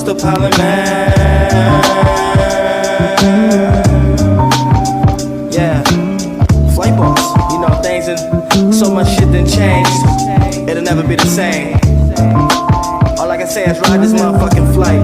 the pollen man. Yeah, flight boss. You know things and so much shit done changed. It'll never be the same. All I can say is ride this motherfucking flight.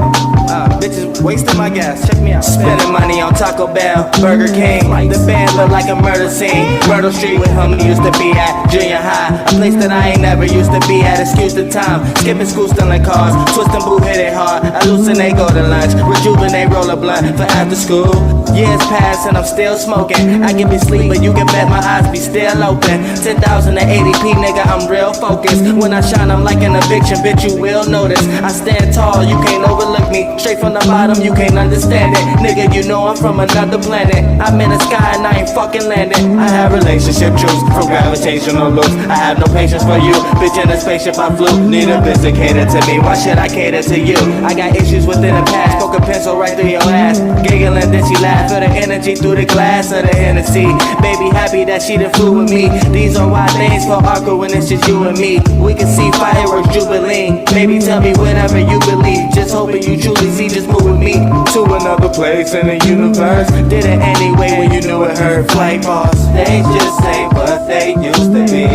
Bitches wasting my gas, check me out. Spending money on Taco Bell, Burger King. The band look like a murder scene. Myrtle Street with him used to be at junior high. A place that I ain't never used to be at. Excuse the time, skipping school, stealing cars. Twisting boo, hit it hard. Hallucinate, go to lunch. Rejuvenate, roll a blunt for after school. Years pass and I'm still smoking. I can be sleep, but you can bet my eyes be still open. 10,080p, nigga, I'm real focused. When I shine, I'm like an eviction, bitch, you will notice. I stand tall, you can't overlook me. Straight from the bottom, you can't understand it. Nigga, you know I'm from another planet. I'm in the sky and I ain't fucking landing. I have relationship truths from gravitational loops. I have no patience for you, bitch, in a spaceship I flew. Need a bitch to cater to me, why should I cater to you? I got issues within the past, poke a pencil right through your ass. Giggling, then she laugh, feel the energy through the glass of the Hennessy. Baby happy that she done flew with me. These are why things feel awkward when it's just you and me. We can see fireworks jubilee. Baby, tell me whatever you believe. Just hoping you truly see, just move with me to another place in the universe. Did it anyway when you knew it hurt. Flight boss, they just ain't what they used to be.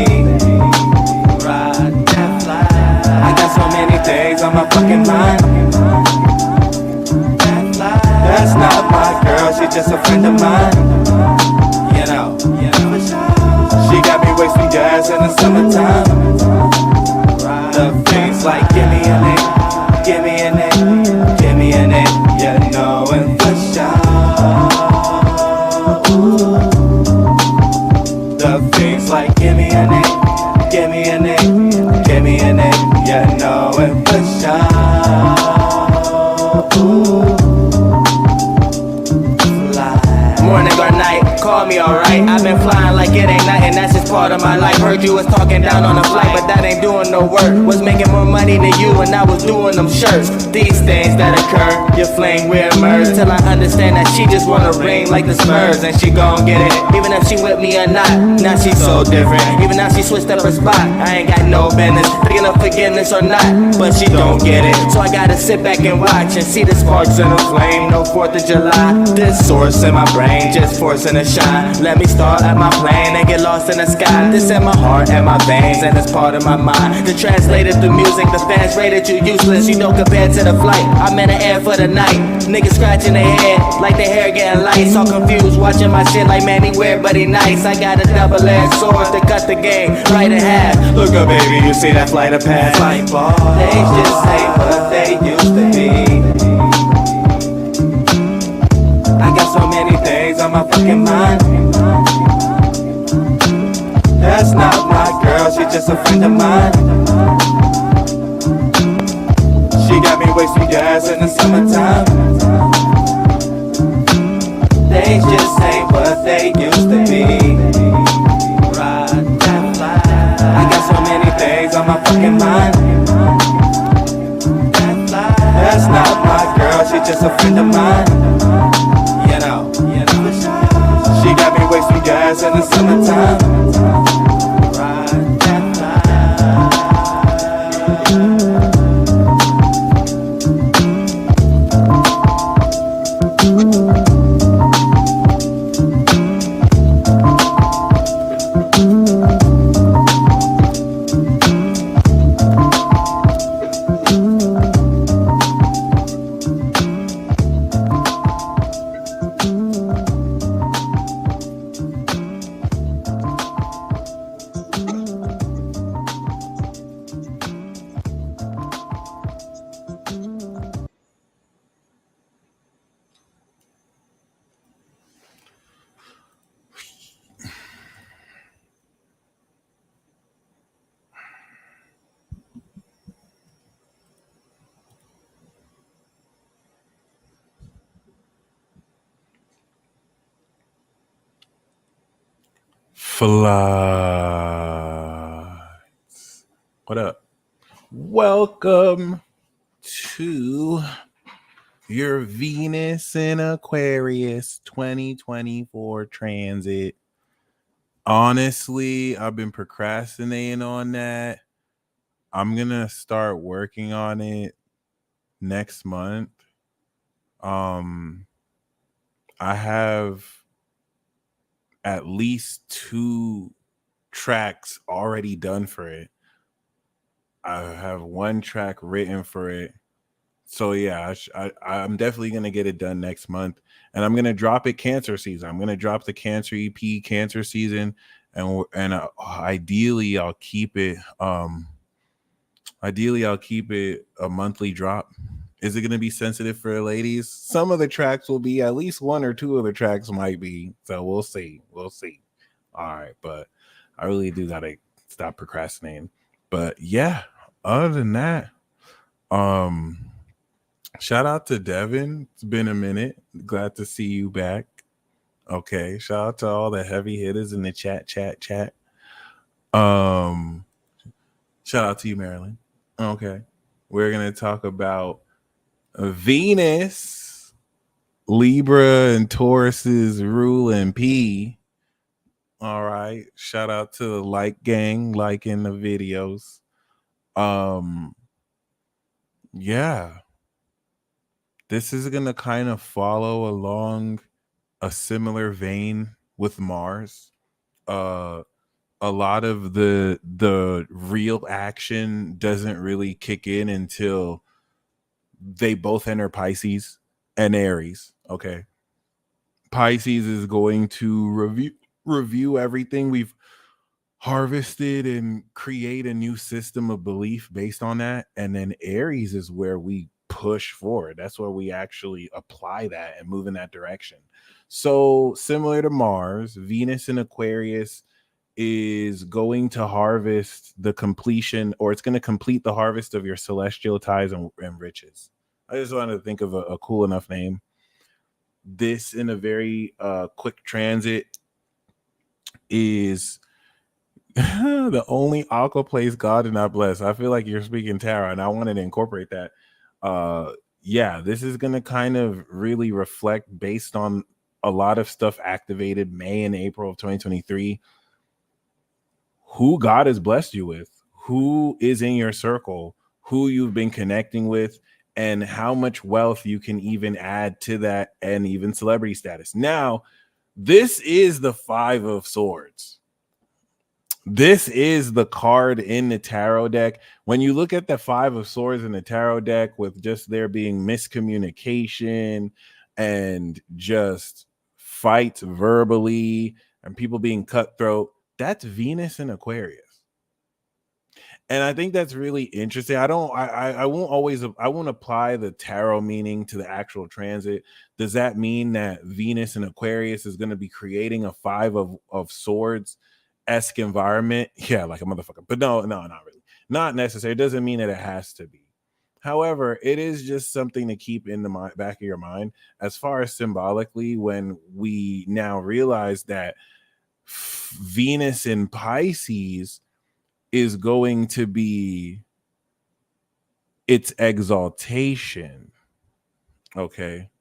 Ride that fly. I got so many things on my fucking mind. That fly. That's not my girl, she just a friend of mine. You know. She got me wasting gas in the summertime. The things like give me a name, give me a name, give me a name. You know and for sure. The things like give me a name, give me a name, give me a name. You know and for sure. Morning or night, call me alright. I've been flying like it ain't nothing, that's just part of my life. Heard you was talking down on the flight, but that ain't doing no work. Was making more money than you and I was doing them shirts. These things that occur, your flame will emerge. Till I understand that she just wanna ring like the Spurs. And she gon' get it, even if she with me or not. Now she's so different, even now she switched up her spot. I ain't got no business thinking of forgiveness or not, but she don't get it. So I gotta sit back and watch and see the sparks in the flame. No 4th of July, this source in my brain just forcing a shine. Let me start at my plane and get lost in the sky. This in my heart and my veins and it's part of my mind. To translate it through music, the fans rated you useless. You know compared to the flight, I'm in the air for the night. Niggas scratching their head like their hair getting light. So confused watching my shit like man he weird but he nice. I got a double-edged sword to cut the game right in half. Look up baby, you see that flight of pass. Flight ball, they just ain't what they used to be. I got so many things on my fucking mind. That's not my girl, she just a friend of mine. She got me wasting gas in the summertime. They just ain't what they used to be. Ride that fly. I got so many things on my fucking mind. That's not my girl, she just a friend of mine. You know. She got me wasting gas in the summertime. Ride that fly. Flights. What up? Welcome to your Venus and Aquarius 2024 transit. Honestly, I've been procrastinating on that. I'm going to start working on it next month, I have at least 2 tracks already done for it. I have 1 track written for it. So yeah, I'm definitely gonna get it done next month, and I'm gonna drop it Cancer season. I'm gonna drop the Cancer EP Cancer season, and ideally I'll keep it. Ideally I'll keep it a monthly drop. Is it gonna be sensitive for the ladies? Some of the tracks will be. At least 1 or 2 of the tracks might be. So we'll see. We'll see. All right, but I really do gotta stop procrastinating. But yeah, other than that, shout out to Devin. It's been a minute. Glad to see you back. Okay. Shout out to all the heavy hitters in the chat. Um, Shout out to you, Marilyn. Okay. We're gonna talk about Venus, Libra, and Taurus's ruling P. All right. Shout out to the like gang liking the videos. Yeah. This is gonna kind of follow along a similar vein with Mars. A lot of the real action doesn't really kick in until they both enter Pisces and Aries. Okay. Pisces is going to review everything we've harvested and create a new system of belief based on that. And then Aries is where we push forward. That's where we actually apply that and move in that direction. So similar to Mars, Venus in Aquarius is going to harvest the completion, or it's going to complete the harvest of your celestial ties and riches. I just wanted to think of a cool enough name. This in a very quick transit is the only aqua place God did not bless. I feel like you're speaking tarot, and I wanted to incorporate that. Yeah, this is going to kind of really reflect based on a lot of stuff activated May and April of 2023. Who God has blessed you with, who is in your circle, who you've been connecting with, and how much wealth you can even add to that, and even celebrity status. Now, this is the 5 of Swords. This is the card in the tarot deck. When you look at the 5 of Swords in the tarot deck, with just there being miscommunication and just fights verbally and people being cutthroat, that's Venus in Aquarius. And I think that's really interesting. I won't apply the tarot meaning to the actual transit. Does that mean that Venus in Aquarius is going to be creating a 5 of Swords esque environment? Yeah, like a motherfucker. But no, not really. Not necessary. It doesn't mean that it has to be. However, it is just something to keep in the back of your mind as far as symbolically, when we now realize that Venus in Pisces is going to be its exaltation. Okay.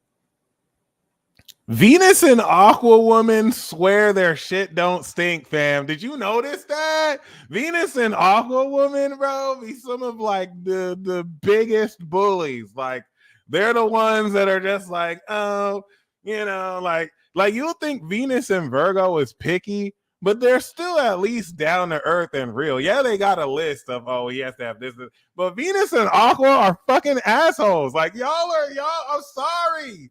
Venus and Aqua Woman swear their shit don't stink, fam. Did you notice that? Venus and Aqua Woman, bro, be some of like the biggest bullies. Like, they're the ones that are just like, oh, like you'll think Venus and Virgo is picky, but they're still at least down to earth and real. Yeah, they got a list of, oh, he has to have this, but Venus and Aqua are fucking assholes. Like, I'm sorry.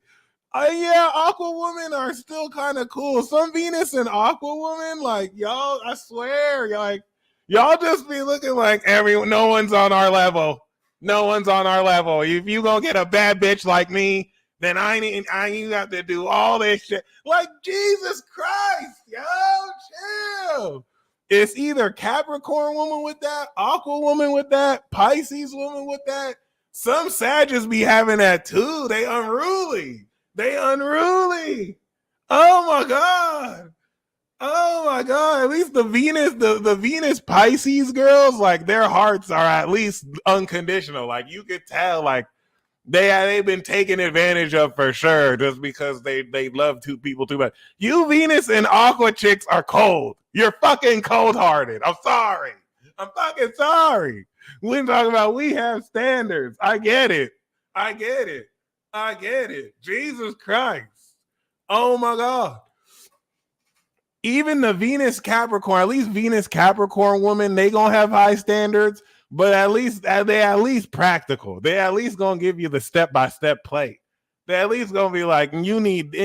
Yeah, Aqua Women are still kind of cool. Some Venus and Aqua Women, like, y'all, I swear, y'all just be looking like no one's on our level. No one's on our level. If you gonna get a bad bitch like me, then I ain't have to do all this shit. Like, Jesus Christ, yo, chill. It's either Capricorn woman with that, Aqua woman with that, Pisces woman with that. Some Sagittarius be having that too. They unruly. Oh my God. Oh my God. At least the Venus Pisces girls, like, their hearts are at least unconditional. Like, you could tell, like, they've been taken advantage of for sure, just because they love 2 people too much. You Venus and Aqua chicks are cold. You're fucking cold-hearted. I'm sorry. I'm fucking sorry. We're talking about we have standards. I get it. I get it. I get it. Jesus Christ. Oh my God. Even the Venus Capricorn, at least Venus Capricorn woman, they gonna have high standards, but at least they at least practical. They at least gonna give you the step-by-step play. They at least gonna be like, you need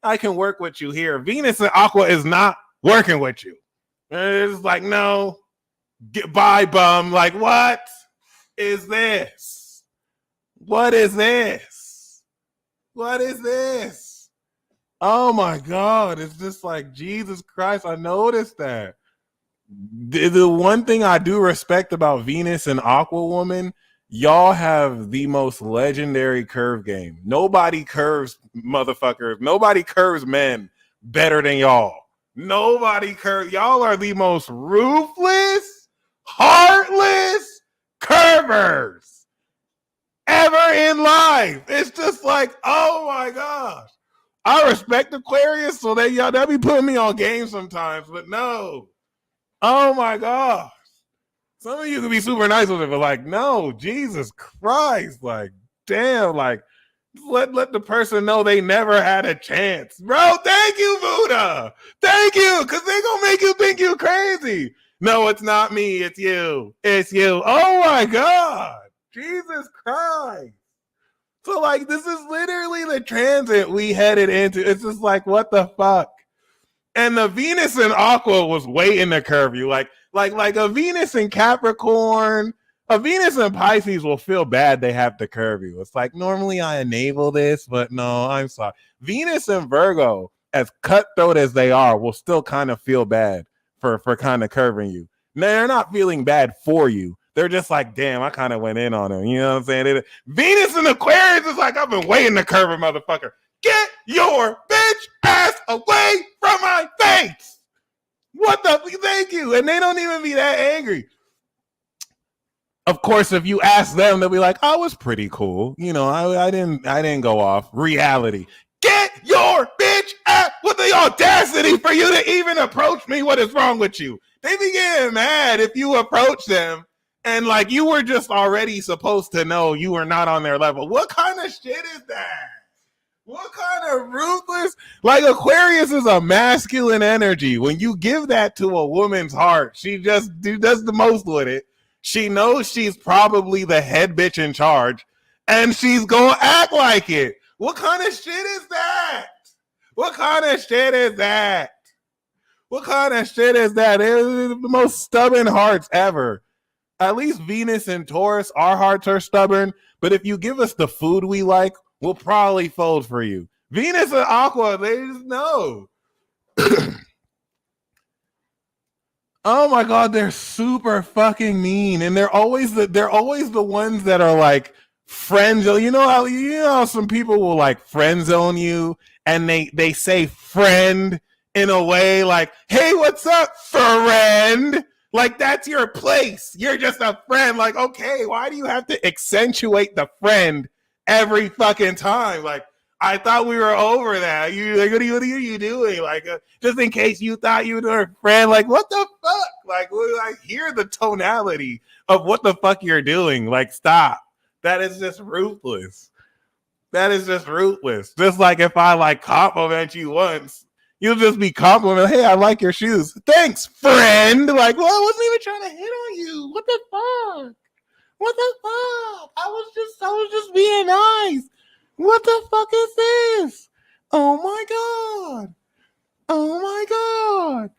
I can work with you here. Venus and Aqua is not working with you. It's like, no, get by, bum. Like, what is this? What is this? What is this? Oh my God. It's just like, Jesus Christ. I noticed that. The one thing I do respect about Venus and Aqua Woman, y'all have the most legendary curve game. Nobody curves motherfuckers. Nobody curves men better than y'all. Nobody curves. Y'all are the most ruthless, heartless curvers ever in life. It's just like, oh my gosh. I respect Aquarius, so they'll be putting me on game sometimes, but no. Oh my gosh. Some of you can be super nice with it, but like, no, Jesus Christ. Like, damn, like, let the person know they never had a chance. Bro, thank you, Buddha. Thank you, because they're going to make you think you crazy. No, it's not me. It's you. It's you. Oh my God. Jesus Christ. So, like, this is literally the transit we headed into. It's just like, what the fuck? And the Venus and Aqua was waiting to curve you. Like a Venus and Capricorn, a Venus and Pisces will feel bad they have to curve you. It's like, normally I enable this, but no, I'm sorry. Venus and Virgo, as cutthroat as they are, will still kind of feel bad for kind of curving you. They're not feeling bad for you. They're just like, damn, I kind of went in on him. You know what I'm saying? Venus and Aquarius is like, I've been waiting to curve a motherfucker. Get your bitch ass away from my face. What the? Thank you. And they don't even be that angry. Of course, if you ask them, they'll be like, I was pretty cool. You know, I didn't go off. Reality. Get your bitch ass with the audacity for you to even approach me. What is wrong with you? They be getting mad if you approach them and like you were just already supposed to know you were not on their level. What kind of shit is that? What kind of ruthless? Like, Aquarius is a masculine energy. When you give that to a woman's heart, she does the most with it. She knows she's probably the head bitch in charge, and she's gonna act like it. What kind of shit is that? What kind of shit is that? What kind of shit is that? It's the most stubborn hearts ever. At least Venus and Taurus, our hearts are stubborn. But if you give us the food we like, we'll probably fold for you. Venus and Aqua, they just know. Oh my God, they're super fucking mean, and they're always the ones that are like friend zone. You know how some people will like friend zone you, and they say friend in a way like, hey, what's up, friend? Like, that's your place. You're just a friend. Like, okay, why do you have to accentuate the friend every fucking time? Like, I thought we were over that. You like, what are you doing? Like, just in case you thought you were a friend. Like, what the fuck? Like, I hear the tonality of what the fuck you're doing. Like, stop. That is just ruthless. That is just ruthless. Just like if I like compliment you once, you'll just be complimenting. Hey, I like your shoes. Thanks, friend. Like, well, I wasn't even trying to hit on you. What the fuck? What the fuck? I was just being nice. What the fuck is this? Oh my God. Oh my God.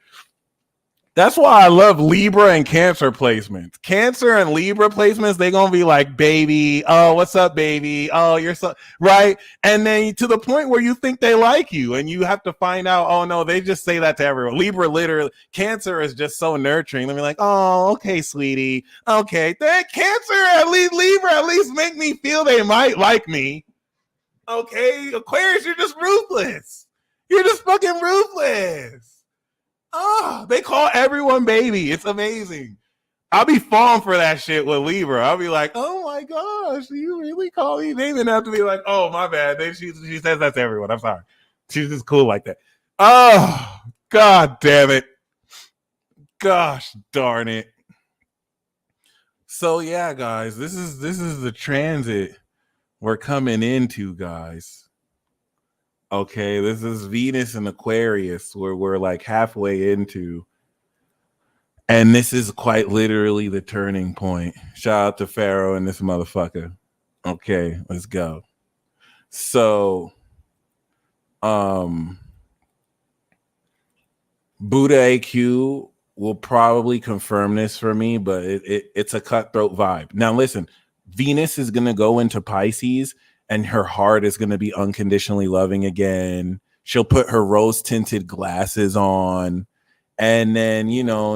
That's why I love Libra and Cancer placements. Cancer and Libra placements, they're going to be like, baby, oh, what's up, baby? Oh, you're so, right? And then to the point where you think they like you and you have to find out, oh, no, they just say that to everyone. Libra, literally, Cancer is just so nurturing. They'll be like, oh, okay, sweetie. Okay, that Cancer, at least Libra, at least make me feel they might like me. Okay, Aquarius, you're just ruthless. You're just fucking ruthless. Oh, they call everyone baby. It's amazing. I'll be falling for that shit with Libra. I'll be like, oh my gosh, you really call me baby? And I have to be like, oh, my bad. Then she says that's everyone. I'm sorry. She's just cool like that. Oh, God damn it. Gosh darn it. So yeah, guys, this is the transit we're coming into, guys. Okay, this is Venus and Aquarius, where we're like halfway into, and this is quite literally the turning point. Shout out to Pharaoh and this motherfucker. Okay, let's go. So, um, Buddha AQ will probably confirm this for me, but it's a cutthroat vibe. Now, listen, Venus is going to go into Pisces and her heart is going to be unconditionally loving again. She'll put her rose tinted glasses on. And then,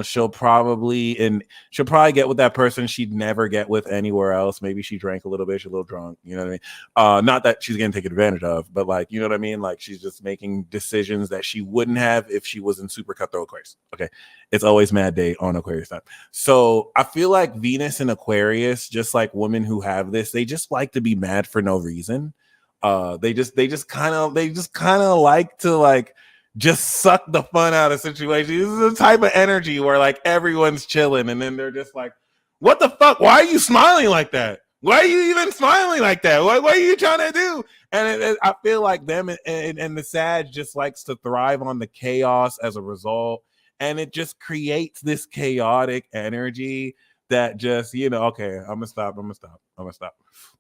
she'll probably get with that person she'd never get with anywhere else. Maybe she drank a little bit, she's a little drunk, you know what I mean? Not that she's getting taken advantage of, but like, you know what I mean? Like she's just making decisions that she wouldn't have if she was in super cutthroat Aquarius. Okay. It's always mad day on Aquarius time. So I feel like Venus and Aquarius, just like women who have this, they just like to be mad for no reason. They just kind of like to like just suck the fun out of situations. This is the type of energy where like everyone's chilling and then they're just like, what the fuck? Why are you smiling like that? Why are you even smiling like that? What are you trying to do? And I feel like them and the Sag just likes to thrive on the chaos as a result. And it just creates this chaotic energy that just, okay, I'm gonna stop.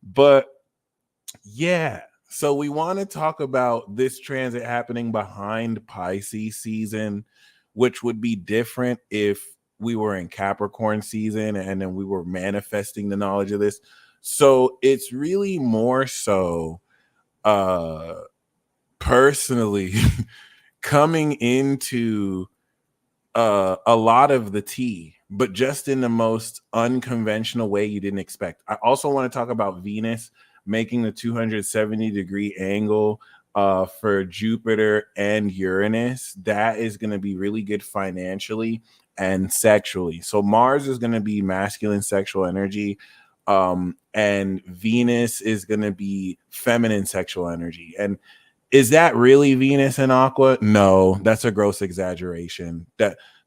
But yeah. So we want to talk about this transit happening behind Pisces season, which would be different if we were in Capricorn season and then we were manifesting the knowledge of this. So it's really more so personally coming into a lot of the tea, but just in the most unconventional way you didn't expect. I also want to talk about Venus making the 270-degree angle for Jupiter and Uranus. That is going to be really good financially and sexually. So Mars is going to be masculine sexual energy, and Venus is going to be feminine sexual energy. And is that really Venus and Aqua? No, that's a gross exaggeration.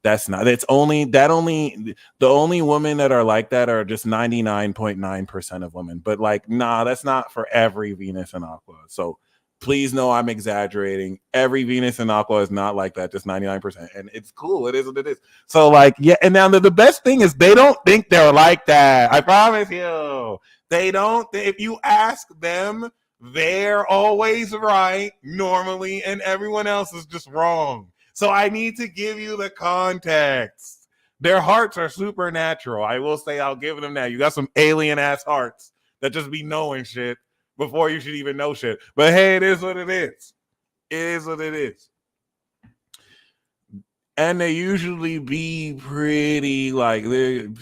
That's not. The only women that are like that are just 99.9% of women. But like, nah, that's not for every Venus and Aqua. So please know I'm exaggerating. Every Venus and Aqua is not like that, just 99%. And it's cool. It is what it is. So like, yeah, and now the best thing is they don't think they're like that. I promise you. They don't. If you ask them, they're always right normally, and everyone else is just wrong. So I need to give you the context. Their hearts are supernatural. I will say, I'll give them that. You got some alien ass hearts that just be knowing shit before you should even know shit. But hey, it is what it is. It is what it is. And they usually be pretty like, enough.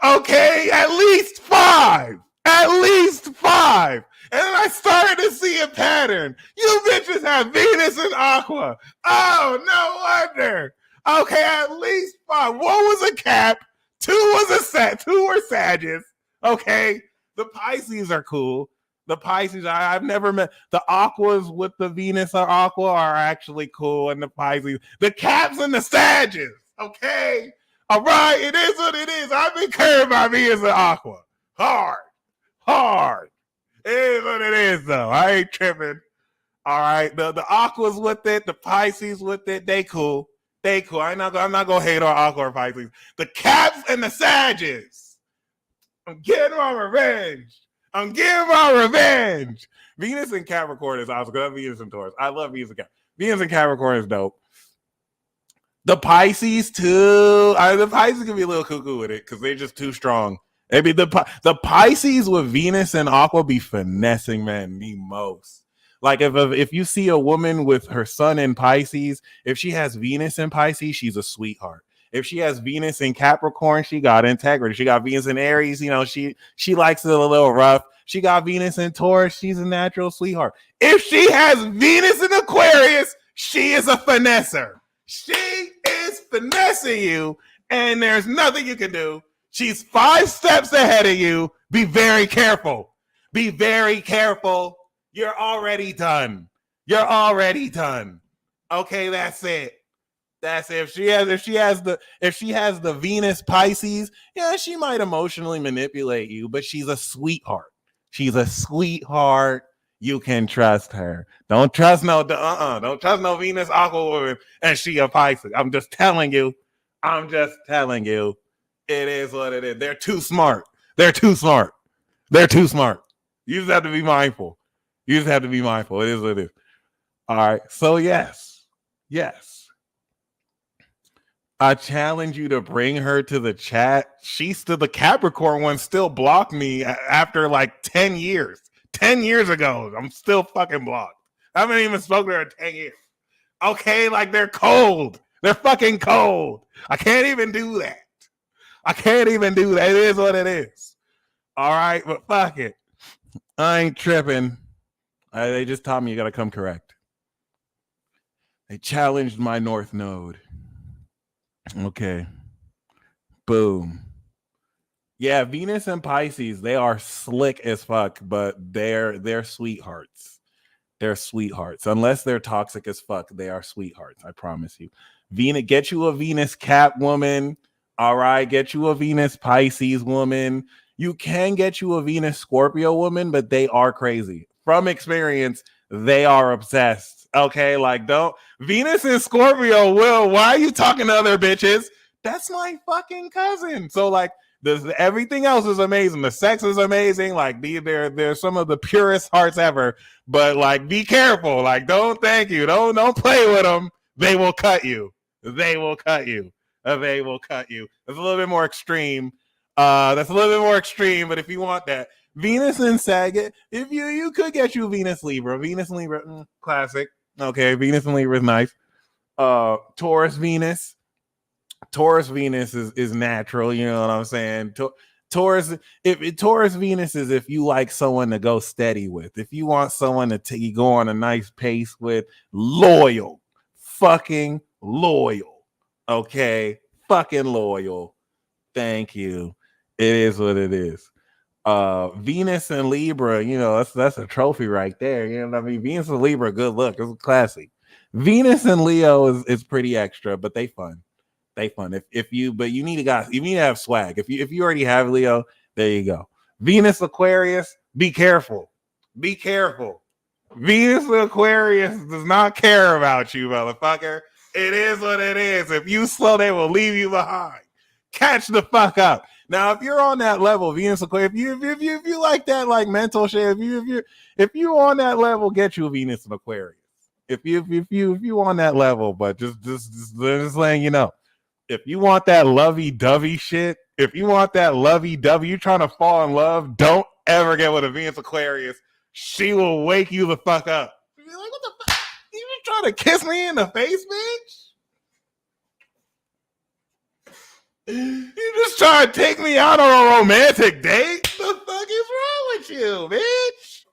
Okay, at least 5. At least 5. And then I started to see a pattern. You bitches have Venus and Aqua. Oh, no wonder. Okay, at least 5. One was a Cap. 2 was a Sag. 2 were Sages. Okay, the Pisces are cool. The Pisces, I've never met. The Aquas with the Venus or Aqua are actually cool, and the Pisces, the Caps and the Sages. Okay, all right, it is what it is. I've been caring about Venus and Aqua. Hard. It is what it is, though. I ain't tripping. All right, the Aquas with it, the Pisces with it, they cool. I'm not gonna hate on Aqua or Pisces. The Caps and the Sages. I'm getting my revenge. Venus and Capricorn is awesome. I love Venus and Taurus. I love Venus and Capricorn. Venus and Capricorn is dope. The Pisces too. The Pisces can be a little cuckoo with it because they're just too strong. Maybe the Pisces with Venus and Aqua be finessing men the most. Like if you see a woman with her sun in Pisces, if she has Venus in Pisces, she's a sweetheart. If she has Venus in Capricorn, she got integrity. She got Venus in Aries, she likes it a little rough. She got Venus in Taurus, she's a natural sweetheart. If she has Venus in Aquarius, she is a finesser. She is finessing you, and there's nothing you can do. She's 5 steps ahead of you. Be very careful. Be very careful. You're already done. Okay, that's it. That's if she has the Venus Pisces, yeah, she might emotionally manipulate you, but she's a sweetheart. She's a sweetheart. You can trust her. Don't trust don't trust no Venus Aqua woman, and she a Pisces. I'm just telling you. It is what it is. They're too smart. You just have to be mindful. It is what it is. All right. So yes. I challenge you to bring her to the chat. The Capricorn one still blocked me after like 10 years. 10 years ago, I'm still fucking blocked. I haven't even spoken to her in 10 years. Okay, like they're cold. They're fucking cold. I can't even do that. It is what it is. All right, but fuck it. I ain't tripping. They just taught me you gotta come correct. They challenged my North Node. Okay. Boom. Yeah, Venus and Pisces, they are slick as fuck, but they're sweethearts. They're sweethearts. Unless they're toxic as fuck, they are sweethearts. I promise you. Get you a Venus Cap woman. All right, get you a Venus Pisces woman. You can get you a Venus Scorpio woman, but they are crazy. From experience, they are obsessed. Okay, like don't Venus and Scorpio. Will, why are you talking to other bitches? That's my fucking cousin. So like, everything else is amazing. The sex is amazing. Like they're some of the purest hearts ever. But like, be careful. Like, don't Don't play with them. They will cut you. That's a little bit more extreme. But if you want that, Venus and Sagitt, if you could get you Venus Libra, classic. Okay, Venus and Libra is nice. Taurus Venus is natural. You know what I'm saying? Taurus Venus is if you like someone to go steady with. If you want someone to go on a nice pace with, fucking loyal. Okay, fucking loyal. Thank you. It is what it is. Venus and Libra, that's a trophy right there. You know what I mean? Venus and Libra, good look. It's classy. Venus and Leo is pretty extra, but they fun. But you need to have swag. If you already have Leo, there you go. Venus Aquarius, be careful. Venus Aquarius does not care about you, motherfucker. It is what it is. If you slow, they will leave you behind. Catch the fuck up. Now, if you're on that level, Venus Aquarius, if you like that like mental shit, if you on that level, get you a Venus and Aquarius. If you on that level, but just letting you know, if you want that lovey-dovey shit, you're trying to fall in love, don't ever get with a Venus Aquarius. She will wake you the fuck up. You're like, what the fuck? You just trying to kiss me in the face, bitch? You just trying to take me out on a romantic date? The fuck is wrong with you, bitch?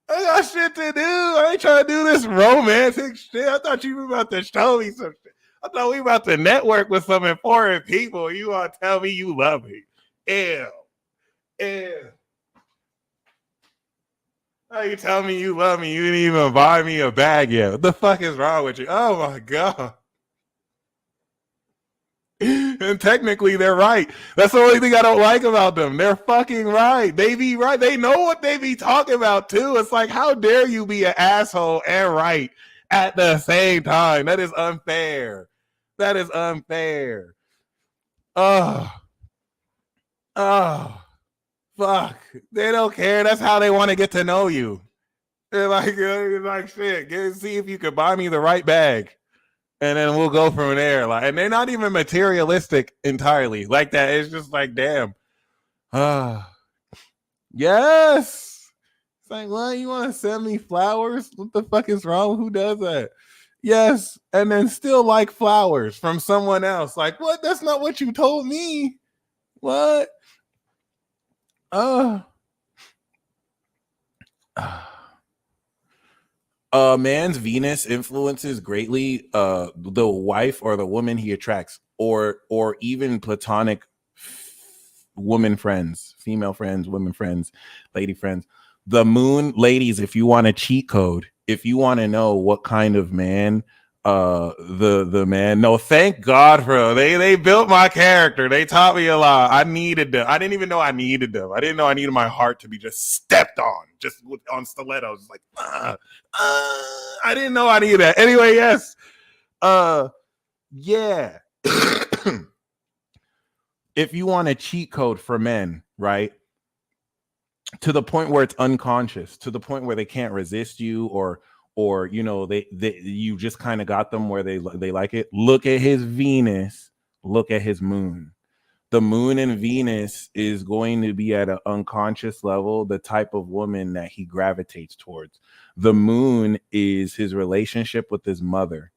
I got shit to do. I ain't trying to do this romantic shit. I thought you were about to show me some shit. I thought we were about to network with some important people. You want to tell me you love me? Ew. How you tell me you love me? You didn't even buy me a bag yet. What the fuck is wrong with you? Oh my god. And technically, they're right. That's the only thing I don't like about them. They're fucking right. They be right. They know what they be talking about, too. It's like, how dare you be an asshole and right at the same time? That is unfair. Oh, fuck. They don't care. That's how they want to get to know you. They're like shit. See if you could buy me the right bag. And then we'll go from there. Like, and they're not even materialistic entirely like that. It's just like, damn. Yes. It's like, what? You want to send me flowers? What the fuck is wrong? Who does that? Yes. And then still like flowers from someone else. Like, what? That's not what you told me. What? Man's Venus influences greatly the wife or the woman he attracts, or even platonic woman friends, female friends, women friends, lady friends. The moon, ladies, if you want a cheat code, if you want to know what kind of man The man, no, thank God, bro. They built my character. They taught me a lot. I needed them. I didn't even know I needed them. I didn't know I needed my heart to be just stepped on, just on stilettos. Like I didn't know I needed that. Anyway, yes. Yeah. If you want a cheat code for men, right, to the point where it's unconscious, to the point where they can't resist you, or you know, they you just kind of got them where they like it. Look at his Venus, look at his moon. The moon and Venus is going to be at an unconscious level the type of woman that he gravitates towards. The moon is his relationship with his mother.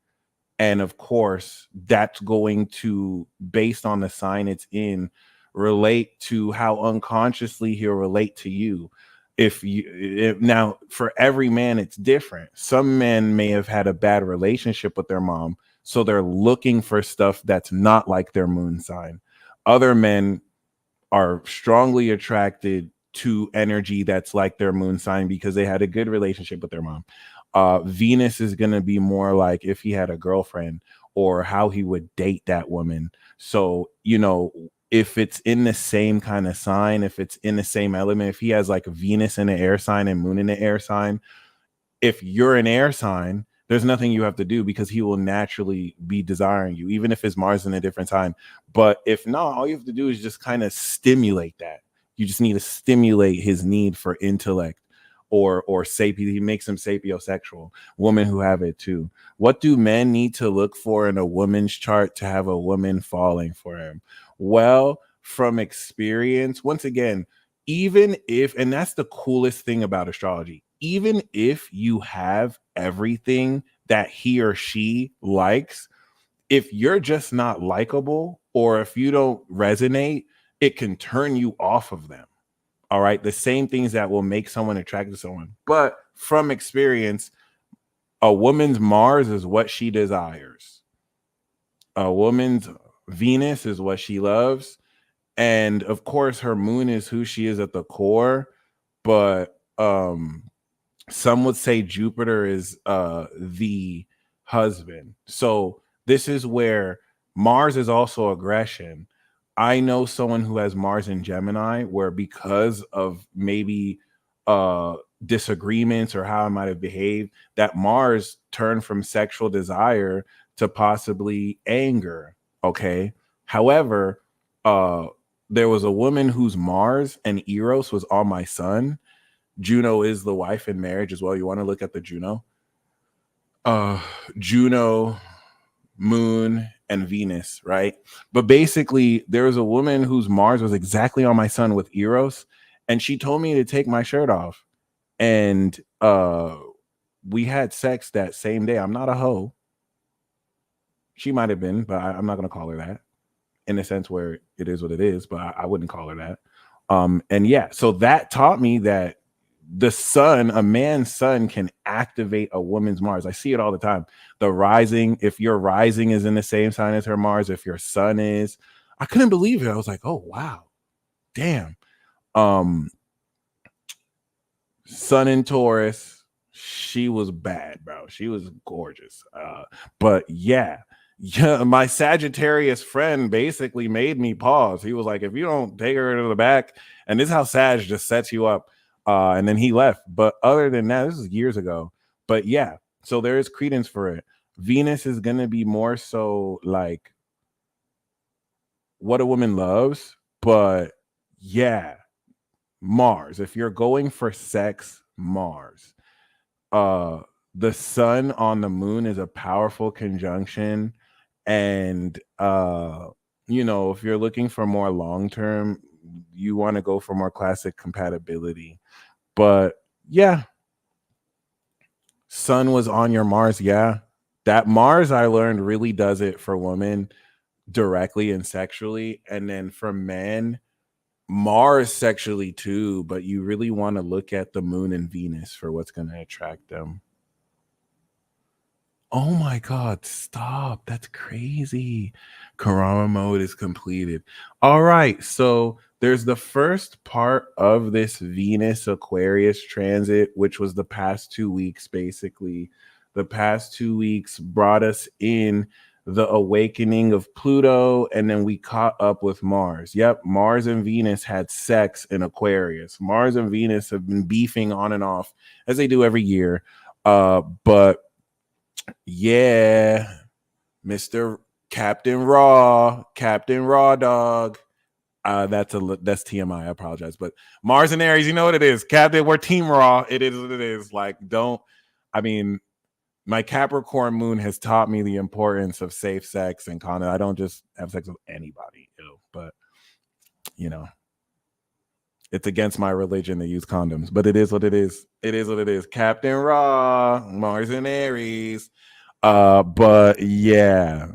And of course, that's going to, based on the sign it's in, relate to how unconsciously he'll relate to you. Now, for every man, it's different. Some men may have had a bad relationship with their mom, so they're looking for stuff that's not like their moon sign. Other men are strongly attracted to energy that's like their moon sign because they had a good relationship with their mom. Venus is going to be more like if he had a girlfriend or how he would date that woman. So, you know, if it's in the same kind of sign, if it's in the same element, if he has like Venus in the air sign and moon in the air sign, if you're an air sign, there's nothing you have to do because he will naturally be desiring you, even if his Mars in a different sign. But if not, all you have to do is just kind of stimulate that. You just need to stimulate his need for intellect or he makes him sapiosexual. Women who have it too. What do men need to look for in a woman's chart to have a woman falling for him? Well, from experience, once again, even if, and that's the coolest thing about astrology, even if you have everything that he or she likes, if you're just not likable or if you don't resonate, it can turn you off of them. All right. The same things that will make someone attracted to someone. But from experience, a woman's Mars is what she desires. A woman's Venus is what she loves. And of course, her moon is who she is at the core. But some would say Jupiter is the husband. So this is where Mars is also aggression. I know someone who has Mars in Gemini where because of maybe disagreements or how I might have behaved, that Mars turned from sexual desire to possibly anger. Okay. However, there was a woman whose Mars and Eros was on my sun. Juno is the wife in marriage as well. You want to look at the Juno? Juno, Moon, and Venus, right? But basically, there was a woman whose Mars was exactly on my sun with Eros, and she told me to take my shirt off. And we had sex that same day. I'm not a hoe. She might have been, but I'm not going to call her that in a sense where it is what it is, but I wouldn't call her that. And yeah, so that taught me that the sun, a man's sun, can activate a woman's Mars. I see it all the time. The rising, if your rising is in the same sign as her Mars, if your sun is, I couldn't believe it. I was like, oh wow, damn. Sun in Taurus, she was bad, bro. She was gorgeous. But yeah, my Sagittarius friend basically made me pause. He was like, if you don't take her to the back, and this is how Sag just sets you up. And then he left. But other than that, this is years ago. But yeah, so there is credence for it. Venus is going to be more so like what a woman loves. But yeah, Mars. If you're going for sex, Mars. The sun on the moon is a powerful conjunction. And you know, if you're looking for more long term, you want to go for more classic compatibility. But yeah, sun was on your Mars. Yeah, that Mars I learned really does it for women directly and sexually. And then for men, Mars sexually too. But you really want to look at the moon and Venus for what's going to attract them. Oh my God, stop. That's crazy. Karama mode is completed. All right. So there's the first part of this Venus Aquarius transit, which was the past 2 weeks, basically. The past 2 weeks brought us in the awakening of Pluto, and then we caught up with Mars. Yep, Mars and Venus had sex in Aquarius. Mars and Venus have been beefing on and off as they do every year. But yeah, Mr. Captain Raw Dog. That's TMI. I apologize, but Mars and Aries, you know what it is, Captain. We're Team Raw. It is what it is. Like, my Capricorn moon has taught me the importance of safe sex and condom. I don't just have sex with anybody, but it's against my religion to use condoms. But it is what it is. It is what it is. Captain Raw, Mars and Aries. But yeah,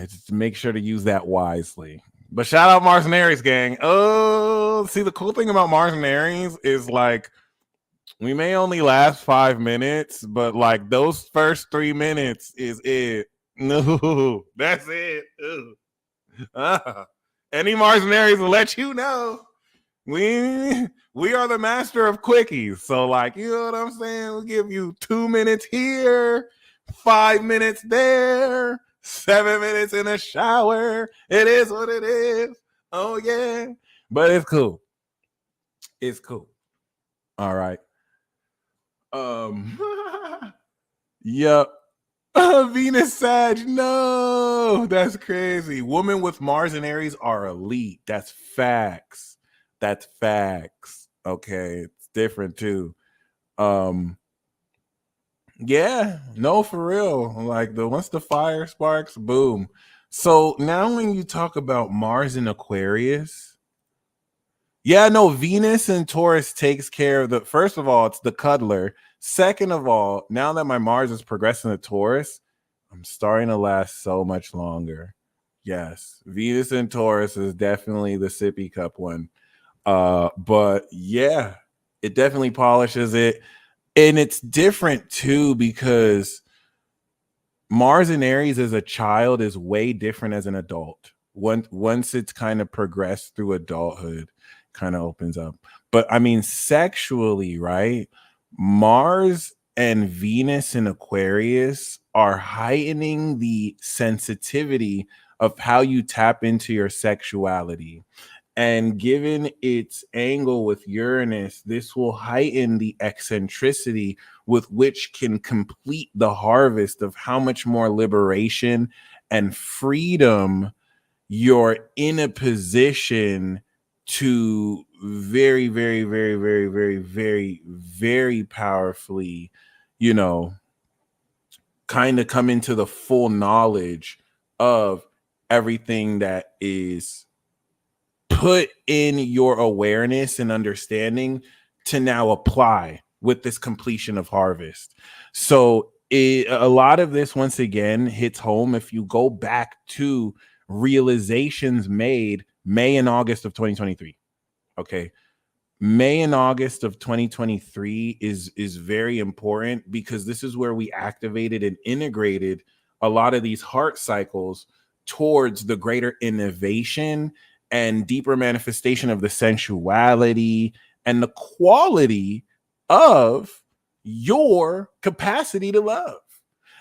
just make sure to use that wisely. But shout out Mars and Aries, gang. Oh, see, the cool thing about Mars and Aries is like, we may only last 5 minutes, but like those first 3 minutes is it. No, that's it. Any Mars and Aries will let you know we are the master of quickies. So like, you know what I'm saying? We'll give you 2 minutes here, 5 minutes there, 7 minutes in a shower. It is what it is. Oh yeah, but it's cool. It's cool. All right. Yep. Venus Sag. No, that's crazy. Women with Mars and Aries are elite. That's facts. That's facts. Okay, it's different too. Yeah, no, for real. Like once the fire sparks, boom. So now when you talk about Mars and Aquarius, yeah, no, Venus and Taurus takes care of first of all, it's the cuddler. Second of all, now that my Mars is progressing to Taurus, I'm starting to last so much longer. Yes, Venus and Taurus is definitely the sippy cup one. But yeah, it definitely polishes it. And it's different too, because Mars in Aries as a child is way different as an adult. Once it's kind of progressed through adulthood, kind of opens up. But I mean, sexually, right? Mars and Venus in Aquarius are heightening the sensitivity of how you tap into your sexuality. And given its angle with Uranus, this will heighten the eccentricity with which can complete the harvest of how much more liberation and freedom you're in a position to very, very, very, very, very, very, very powerfully, kind of come into the full knowledge of everything that is put in your awareness and understanding to now apply with this completion of harvest. So a lot of this, once again, hits home if you go back to realizations made May and August of 2023. Okay. May and August of 2023 is very important, because this is where we activated and integrated a lot of these heart cycles towards the greater innovation and deeper manifestation of the sensuality and the quality of your capacity to love.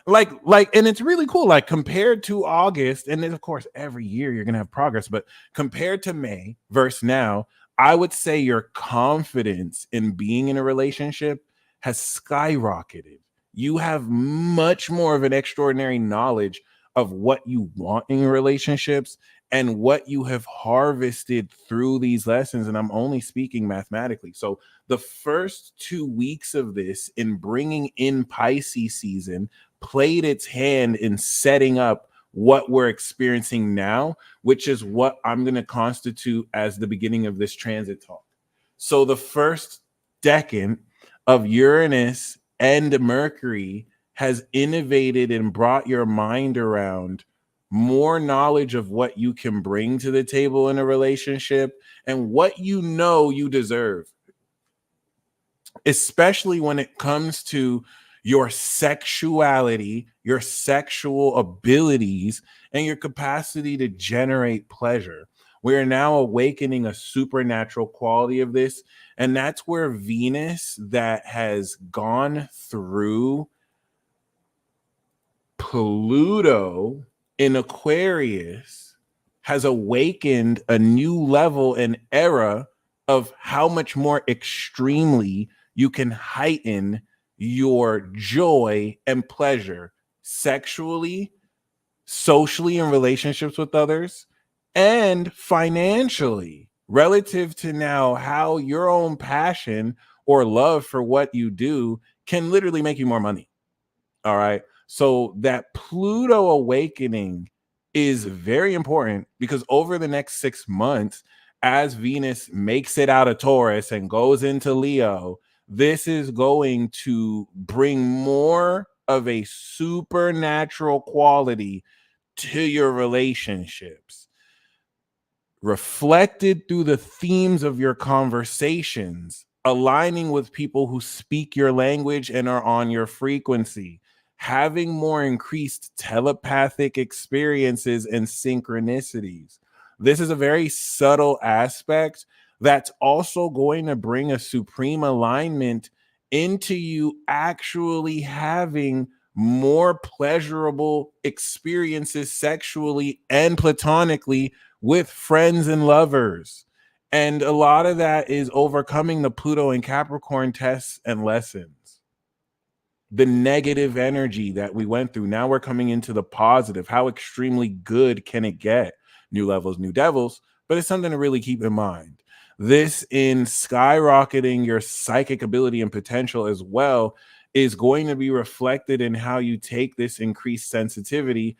Like, and it's really cool. Like, compared to August, and then of course every year you're gonna have progress, but compared to May versus now, I would say your confidence in being in a relationship has skyrocketed. You have much more of an extraordinary knowledge of what you want in relationships and what you have harvested through these lessons. And I'm only speaking mathematically. So the first 2 weeks of this in bringing in Pisces season played its hand in setting up what we're experiencing now, which is what I'm going to constitute as the beginning of this transit talk. So the first decade of Uranus and Mercury has innovated and brought your mind around more knowledge of what you can bring to the table in a relationship and what you deserve, especially when it comes to your sexuality, your sexual abilities, and your capacity to generate pleasure. We're now awakening a supernatural quality of this. And that's where Venus, that has gone through Pluto in Aquarius, has awakened a new level and era of how much more extremely you can heighten your joy and pleasure sexually, socially, in relationships with others, and financially, relative to now how your own passion or love for what you do can literally make you more money. All right. So that Pluto awakening is very important, because over the next 6 months, as Venus makes it out of Taurus and goes into Leo, this is going to bring more of a supernatural quality to your relationships, reflected through the themes of your conversations, aligning with people who speak your language and are on your frequency, having more increased telepathic experiences and synchronicities. This is a very subtle aspect that's also going to bring a supreme alignment into you actually having more pleasurable experiences sexually and platonically with friends and lovers. And a lot of that is overcoming the Pluto and Capricorn tests and lessons. The negative energy that we went through. Now we're coming into the positive. How extremely good can it get? New levels, new devils, but it's something to really keep in mind. This, in skyrocketing your psychic ability and potential as well, is going to be reflected in how you take this increased sensitivity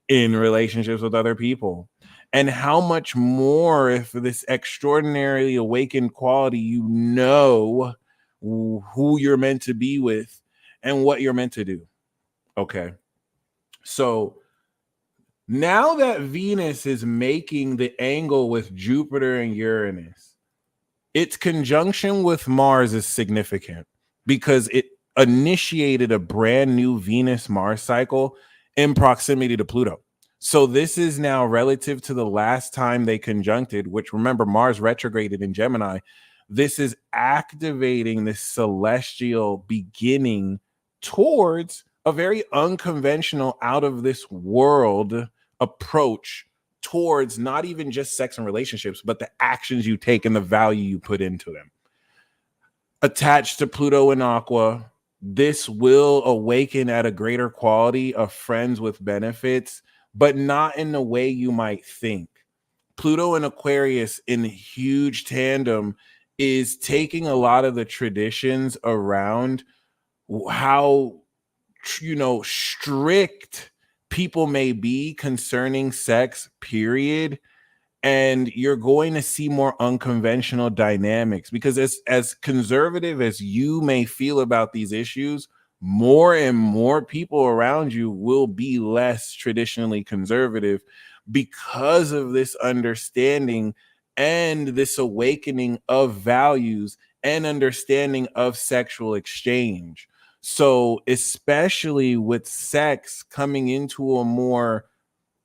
in relationships with other people. And how much more, if this extraordinarily awakened quality, you know who you're meant to be with and what you're meant to do. Okay. So now that Venus is making the angle with Jupiter and Uranus, its conjunction with Mars is significant because it initiated a brand new Venus-Mars cycle in proximity to Pluto. So this is now relative to the last time they conjuncted, which, remember, Mars retrograded in Gemini. This is activating this celestial beginning towards a very unconventional, out of this world approach towards not even just sex and relationships, but the actions you take and the value you put into them. Attached to Pluto and Aqua, this will awaken at a greater quality of friends with benefits, but not in the way you might think. Pluto and Aquarius in huge tandem is taking a lot of the traditions around how, strict people may be concerning sex, period. And you're going to see more unconventional dynamics, because as conservative as you may feel about these issues, more and more people around you will be less traditionally conservative because of this understanding and this awakening of values and understanding of sexual exchange. So especially with sex coming into a more,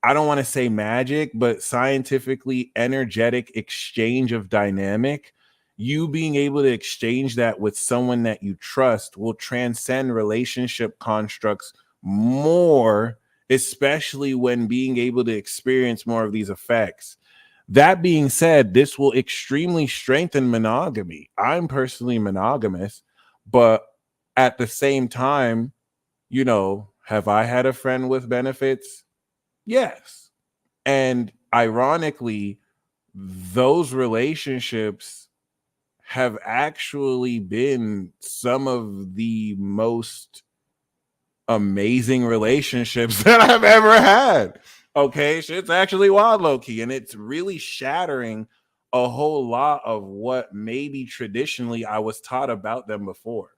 I don't want to say magic, but scientifically energetic exchange of dynamic, you being able to exchange that with someone that you trust will transcend relationship constructs more, especially when being able to experience more of these effects. That being said, this will extremely strengthen monogamy. I'm personally monogamous, but at the same time, have I had a friend with benefits? Yes. And ironically, those relationships have actually been some of the most amazing relationships that I've ever had. Okay. Shit's actually wild, low key. And it's really shattering a whole lot of what maybe traditionally I was taught about them before.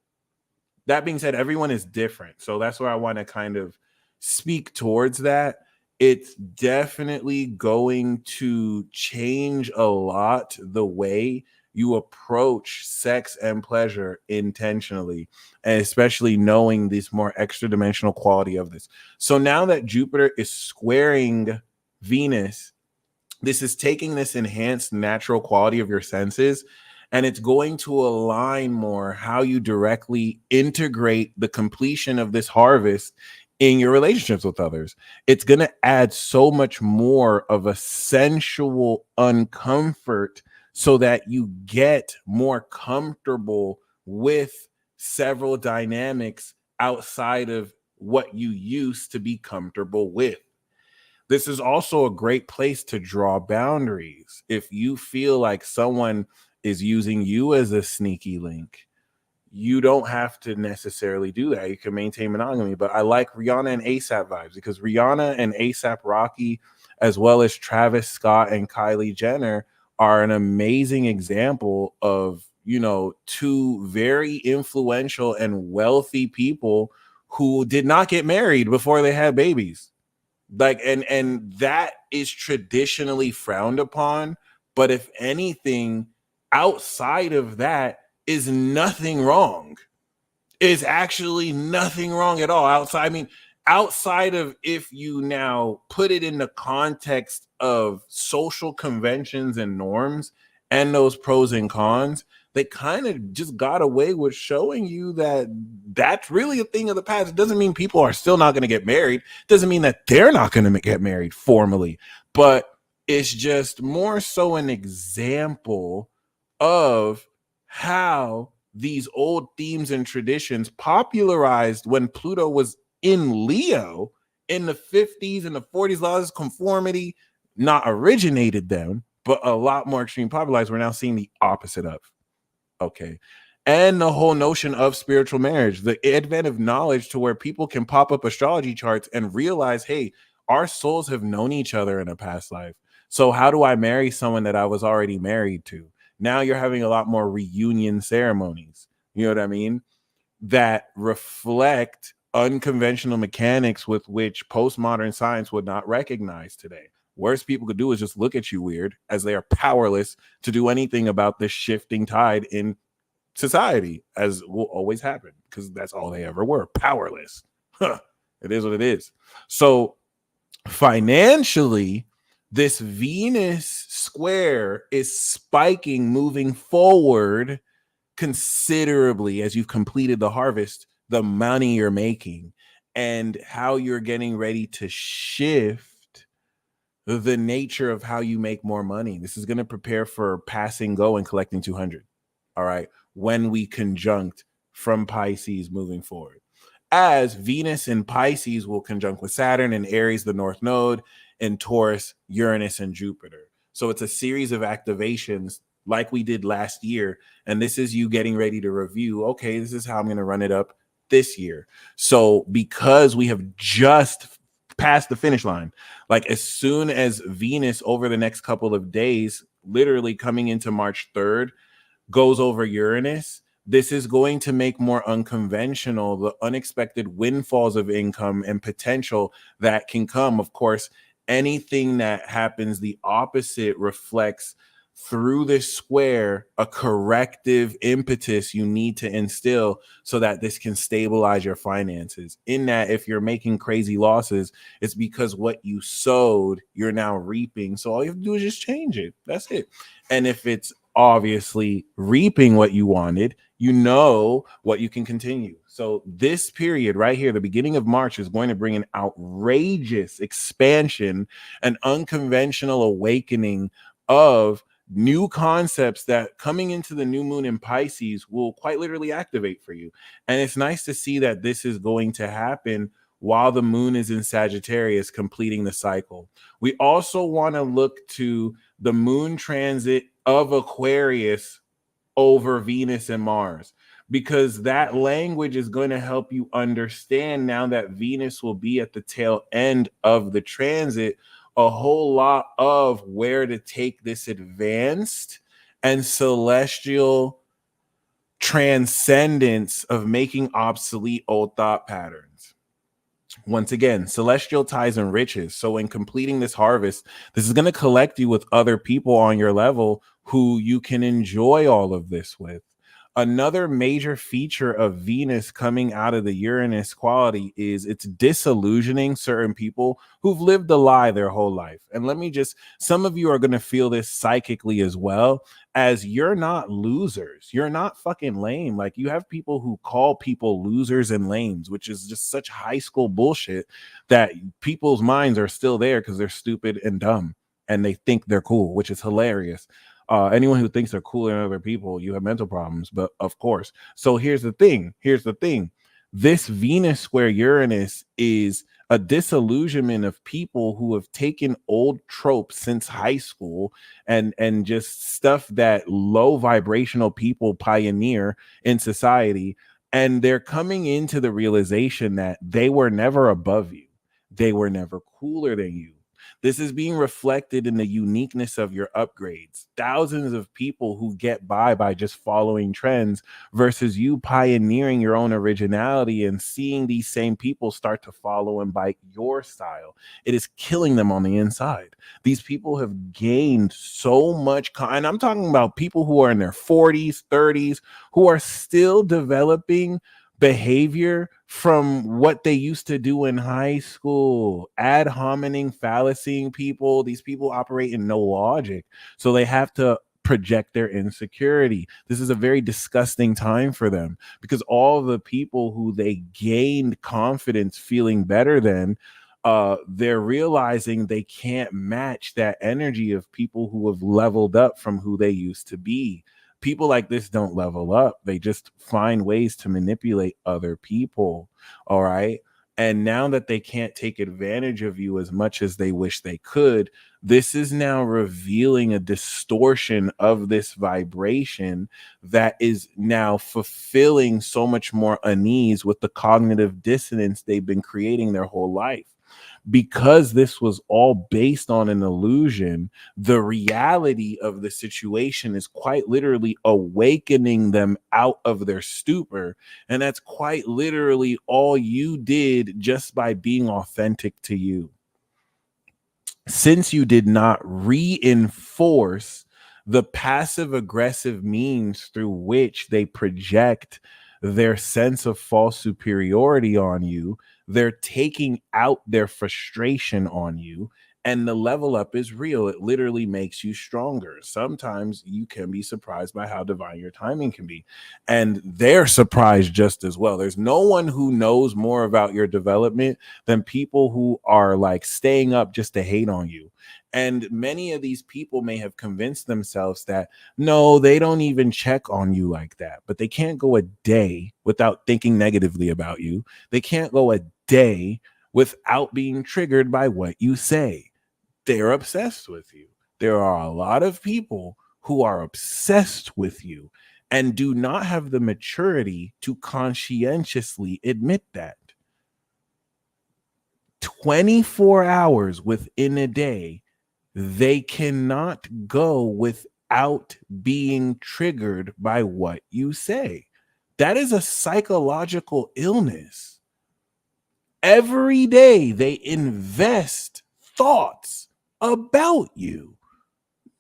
That being said, everyone is different. So that's where I want to kind of speak towards that. It's definitely going to change a lot the way you approach sex and pleasure intentionally, and especially knowing this more extra dimensional quality of this. So now that Jupiter is squaring Venus This is taking this enhanced natural quality of your senses, and it's going to align more how you directly integrate the completion of this harvest in your relationships with others. It's going to add so much more of a sensual uncomfort so that you get more comfortable with several dynamics outside of what you used to be comfortable with. This is also a great place to draw boundaries. If you feel like someone is using you as a sneaky link, you don't have to necessarily do that. You can maintain monogamy. But I like Rihanna and ASAP vibes, because Rihanna and ASAP Rocky, as well as Travis Scott and Kylie Jenner, are an amazing example of, two very influential and wealthy people who did not get married before they had babies. Like, and that is traditionally frowned upon, but if anything, outside of that is nothing wrong. Is actually nothing wrong at all. Outside of, if you now put it in the context of social conventions and norms and those pros and cons, they kind of just got away with showing you that that's really a thing of the past. It doesn't mean people are still not going to get married. It doesn't mean that they're not going to get married formally, but it's just more so an example of how these old themes and traditions popularized when Pluto was in Leo in the 50s and the 40s. Laws of conformity not originated then, but a lot more extreme popularized. We're now seeing the opposite of. Okay. And the whole notion of spiritual marriage, the advent of knowledge to where people can pop up astrology charts and realize, hey, our souls have known each other in a past life. So how do I marry someone that I was already married to? Now you're having a lot more reunion ceremonies. You know what I mean? That reflect unconventional mechanics with which postmodern science would not recognize today. Worst people could do is just look at you weird, as they are powerless to do anything about this shifting tide in society, as will always happen, because that's all they ever were, powerless. It is what it is. So financially, this Venus square is spiking moving forward considerably as you've completed the harvest, the money you're making, and how you're getting ready to shift the nature of how you make more money. This is going to prepare for passing go and collecting 200. All right. When we conjunct from Pisces moving forward, as Venus in Pisces will conjunct with Saturn and Aries, the North Node, and Taurus, Uranus, and Jupiter. So it's a series of activations like we did last year. And this is you getting ready to review, okay, this is how I'm going to run it up this year. So because we have just past the finish line, like as soon as Venus over the next couple of days, literally coming into March 3rd, goes over Uranus, this is going to make more unconventional the unexpected windfalls of income and potential that can come. Of course, anything that happens the opposite reflects through this square a corrective impetus you need to instill so that this can stabilize your finances. In that, if you're making crazy losses, it's because what you sowed, you're now reaping. So all you have to do is just change it. That's it. And if it's obviously reaping what you wanted, you know what you can continue. So this period right here, the beginning of March, is going to bring an outrageous expansion, an unconventional awakening of new concepts that coming into the new moon in Pisces will quite literally activate for you. And it's nice to see that this is going to happen while the moon is in Sagittarius, completing the cycle. We also want to look to the moon transit of Aquarius over Venus and Mars, because that language is going to help you understand, now that Venus will be at the tail end of the transit, a whole lot of where to take this advanced and celestial transcendence of making obsolete old thought patterns. Once again, celestial ties and riches. So in completing this harvest, this is going to collect you with other people on your level who you can enjoy all of this with. Another major feature of Venus coming out of the Uranus quality is it's disillusioning certain people who've lived a lie their whole life. And let me just, some of you are going to feel this psychically as well, as you're not losers. You're not fucking lame. Like, you have people who call people losers and lames, which is just such high school bullshit that people's minds are still there because they're stupid and dumb and they think they're cool, which is hilarious. Anyone who thinks they're cooler than other people, you have mental problems. But of course, so here's the thing. This Venus square Uranus is a disillusionment of people who have taken old tropes since high school and just stuff that low vibrational people pioneer in society, and they're coming into the realization that they were never above you, they were never cooler than you. This is being reflected in the uniqueness of your upgrades. Thousands of people who get by just following trends versus you pioneering your own originality and seeing these same people start to follow and bite your style. It is killing them on the inside. These people have gained so much, and I'm talking about people who are in their 40s, 30s, who are still developing behavior from what they used to do in high school. Ad hominem fallacying people. These people operate in no logic, so they have to project their insecurity. This is a very disgusting time for them because all the people who they gained confidence feeling better than, they're realizing they can't match that energy of people who have leveled up from who they used to be. People like this don't level up. They just find ways to manipulate other people. All right. And now that they can't take advantage of you as much as they wish they could, this is now revealing a distortion of this vibration that is now fulfilling so much more unease with the cognitive dissonance they've been creating their whole life. Because this was all based on an illusion, the reality of the situation is quite literally awakening them out of their stupor. And that's quite literally all you did just by being authentic to you. Since you did not reinforce the passive aggressive means through which they project their sense of false superiority on you, they're taking out their frustration on you, and the level up is real. It literally makes you stronger. Sometimes you can be surprised by how divine your timing can be, and they're surprised just as well. There's no one who knows more about your development than people who are like staying up just to hate on you. And many of these people may have convinced themselves that no, they don't even check on you like that, but they can't go a day without thinking negatively about you. They can't go a day without being triggered by what you say. They're obsessed with you. There are a lot of people who are obsessed with you and do not have the maturity to conscientiously admit that. 24 hours within a day, they cannot go without being triggered by what you say. That is a psychological illness. Every day they invest thoughts about you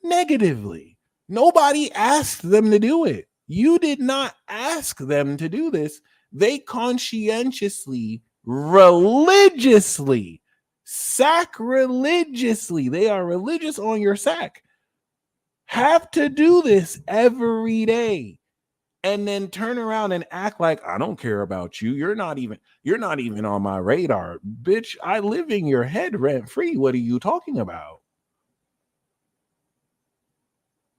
negatively. Nobody asked them to do it. You did not ask them to do this. They conscientiously, religiously, sacrilegiously, they are religious on your sack, have to do this every day, and then turn around and act like I don't care about you. You're not even on my radar. Bitch, I live in your head rent free. What are you talking about?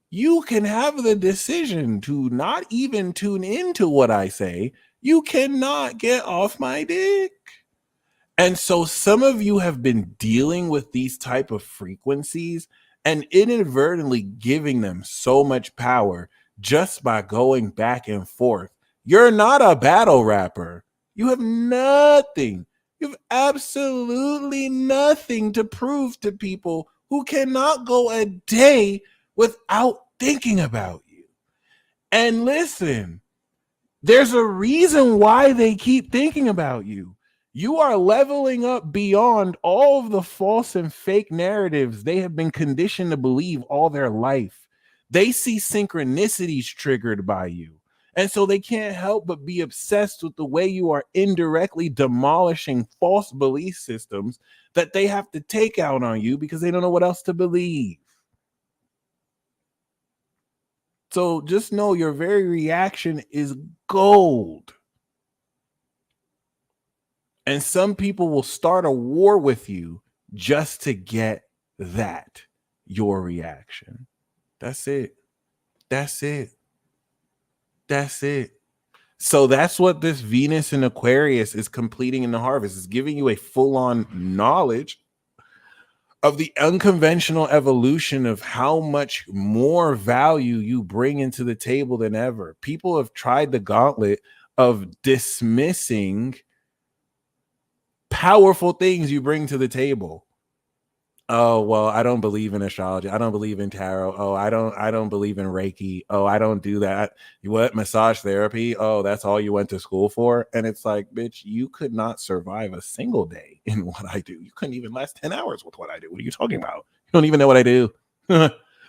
You can have the decision to not even tune into what I say. You cannot get off my dick. And so some of you have been dealing with these type of frequencies and inadvertently giving them so much power just by going back and forth. You're not a battle rapper. You have nothing. You have absolutely nothing to prove to people who cannot go a day without thinking about you. And listen, there's a reason why they keep thinking about you. You are leveling up beyond all of the false and fake narratives they have been conditioned to believe all their life. They see synchronicities triggered by you. And so they can't help but be obsessed with the way you are indirectly demolishing false belief systems that they have to take out on you because they don't know what else to believe. So just know your very reaction is gold. And some people will start a war with you just to get that, your reaction. That's it. That's it. That's it. So that's what this Venus in Aquarius is completing in the harvest. It's giving you a full-on knowledge of the unconventional evolution of how much more value you bring into the table than ever. People have tried the gauntlet of dismissing powerful things you bring to the table. Oh, well, I don't believe in astrology. I don't believe in tarot. Oh, I don't believe in Reiki. Oh, I don't do that. What, massage therapy? Oh, that's all you went to school for? And it's like, bitch, you could not survive a single day in what I do. You couldn't even last 10 hours with what I do. What are you talking about? You don't even know what I do.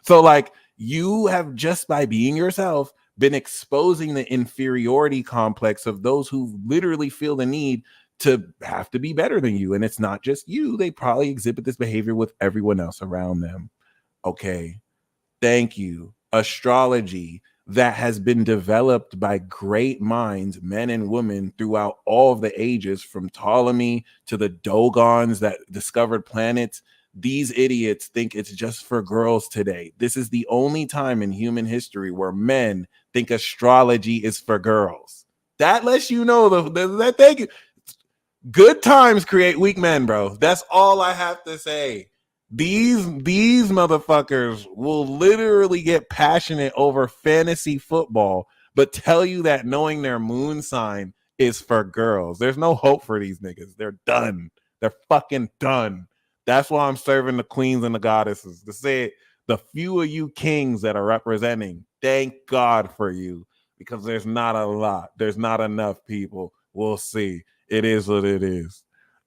So like, you have, just by being yourself, been exposing the inferiority complex of those who literally feel the need to have to be better than you. And it's not just you. They probably exhibit this behavior with everyone else around them. Okay. Thank you. Astrology that has been developed by great minds, men and women, throughout all of the ages, from Ptolemy to the Dogons that discovered planets. These idiots think it's just for girls today. This is the only time in human history where men think astrology is for girls. That lets you know that. Thank you. Good times create weak men, bro. That's all I have to say. These motherfuckers will literally get passionate over fantasy football, but tell you that knowing their moon sign is for girls. There's no hope for these niggas. They're done. They're fucking done. That's why I'm serving the queens and the goddesses to say it. The few of you kings that are representing, thank God for you, because there's not a lot. There's not enough people. We'll see. It is what it is.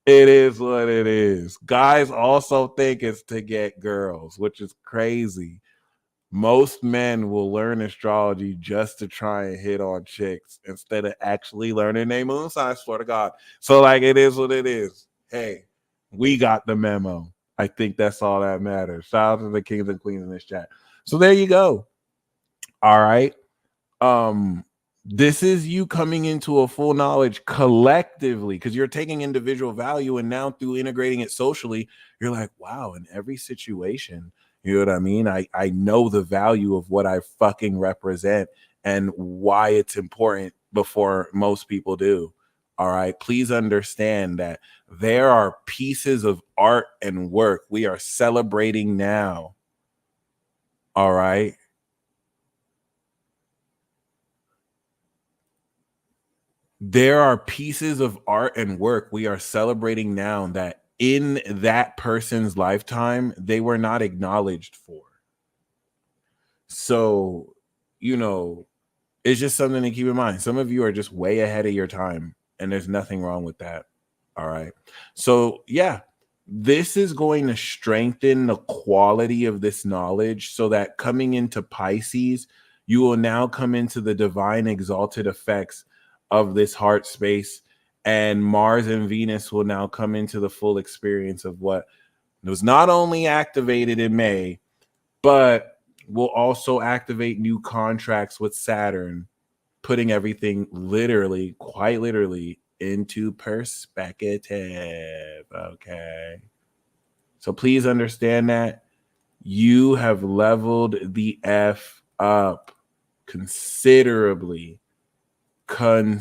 It is what it is. Guys also think it's to get girls, which is crazy. Most men will learn astrology just to try and hit on chicks instead of actually learning their moon sign, swear to God. So, like, it is what it is. Hey, we got the memo. I think that's all that matters. Shout out to the kings and queens in this chat. So there you go. All right. This is you coming into a full knowledge collectively, because you're taking individual value, and now through integrating it socially, you're like, wow, in every situation, you know what I mean? I know the value of what I fucking represent and why it's important before most people do. All right. Please understand that there are pieces of art and work we are celebrating now. All right. There are pieces of art and work we are celebrating now that in that person's lifetime, they were not acknowledged for. So, you know, it's just something to keep in mind. Some of you are just way ahead of your time, and there's nothing wrong with that. All right. So, yeah, this is going to strengthen the quality of this knowledge so that coming into Pisces, you will now come into the divine exalted effects of this heart space, and Mars and Venus will now come into the full experience of what was not only activated in May, but will also activate new contracts with Saturn, putting everything literally, quite literally, into perspective. Okay. So please understand that you have leveled the F up considerably. All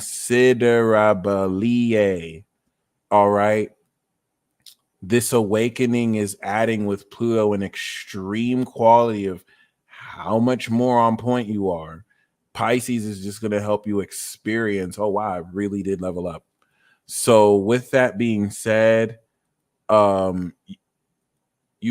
right. This awakening is adding with Pluto an extreme quality of how much more on point you are. Pisces is just going to help you experience, oh wow, I really did level up. So with that being said, you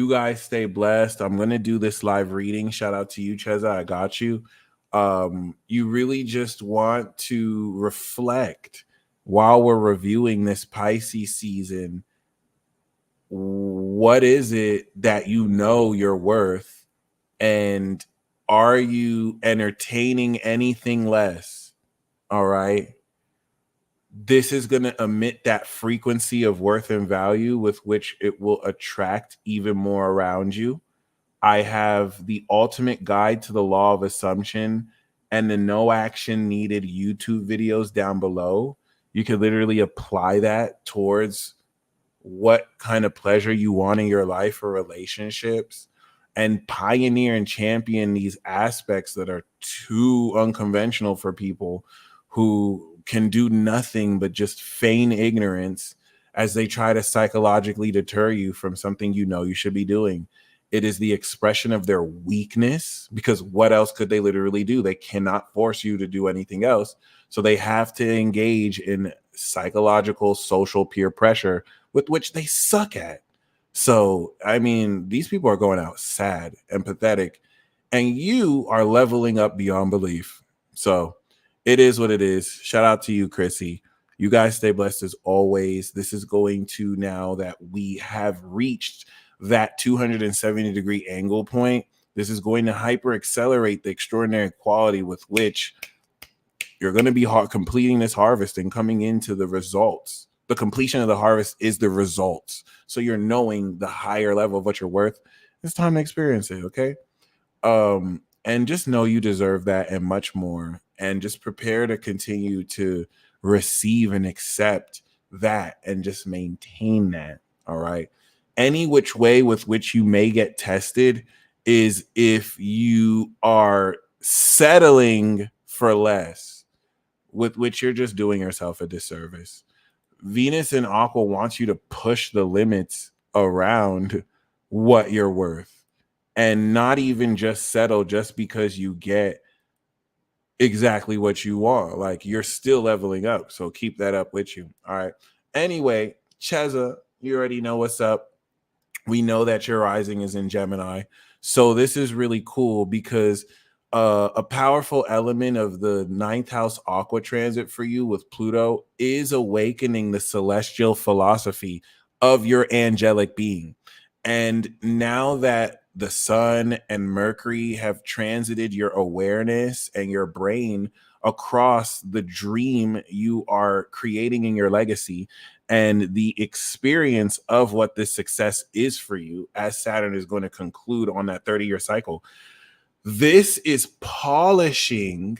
guys stay blessed. I'm going to do this live reading. Shout out to you, Cheza. I got you. You really just want to reflect while we're reviewing this Pisces season. What is it that you know you're worth? And are you entertaining anything less? all right, this is going to emit that frequency of worth and value with which it will attract even more around you. I have the ultimate guide to the law of assumption and the no action needed YouTube videos down below. You can literally apply that towards what kind of pleasure you want in your life or relationships, and pioneer and champion these aspects that are too unconventional for people who can do nothing but just feign ignorance as they try to psychologically deter you from something you know you should be doing. It is the expression of their weakness, because what else could they literally do? They cannot force you to do anything else. So they have to engage in psychological, social peer pressure with which they suck at. So, I mean, these people are going out sad and pathetic, and you are leveling up beyond belief. So, it is what it is. Shout out to you, Chrissy. You guys stay blessed as always. This is going to, now that we have reached that 270-degree angle point, this is going to hyper accelerate the extraordinary quality with which you're going to be completing this harvest and coming into the results. The completion of the harvest is the results. So you're knowing the higher level of what you're worth. It's time to experience it, okay? And just know you deserve that and much more. And just prepare to continue to receive and accept that and just maintain that, all right? Any which way with which you may get tested is if you are settling for less, with which you're just doing yourself a disservice. Venus and Aqua wants you to push the limits around what you're worth and not even just settle just because you get exactly what you want. Like, you're still leveling up. So keep that up with you. All right. Anyway, Cheza, you already know what's up. We know that your rising is in Gemini. So this is really cool because a powerful element of the ninth house Aqua transit for you with Pluto is awakening the celestial philosophy of your angelic being. And now that the sun and Mercury have transited your awareness and your brain across the dream you are creating in your legacy and the experience of what this success is for you, as Saturn is going to conclude on that 30-year cycle, this is polishing,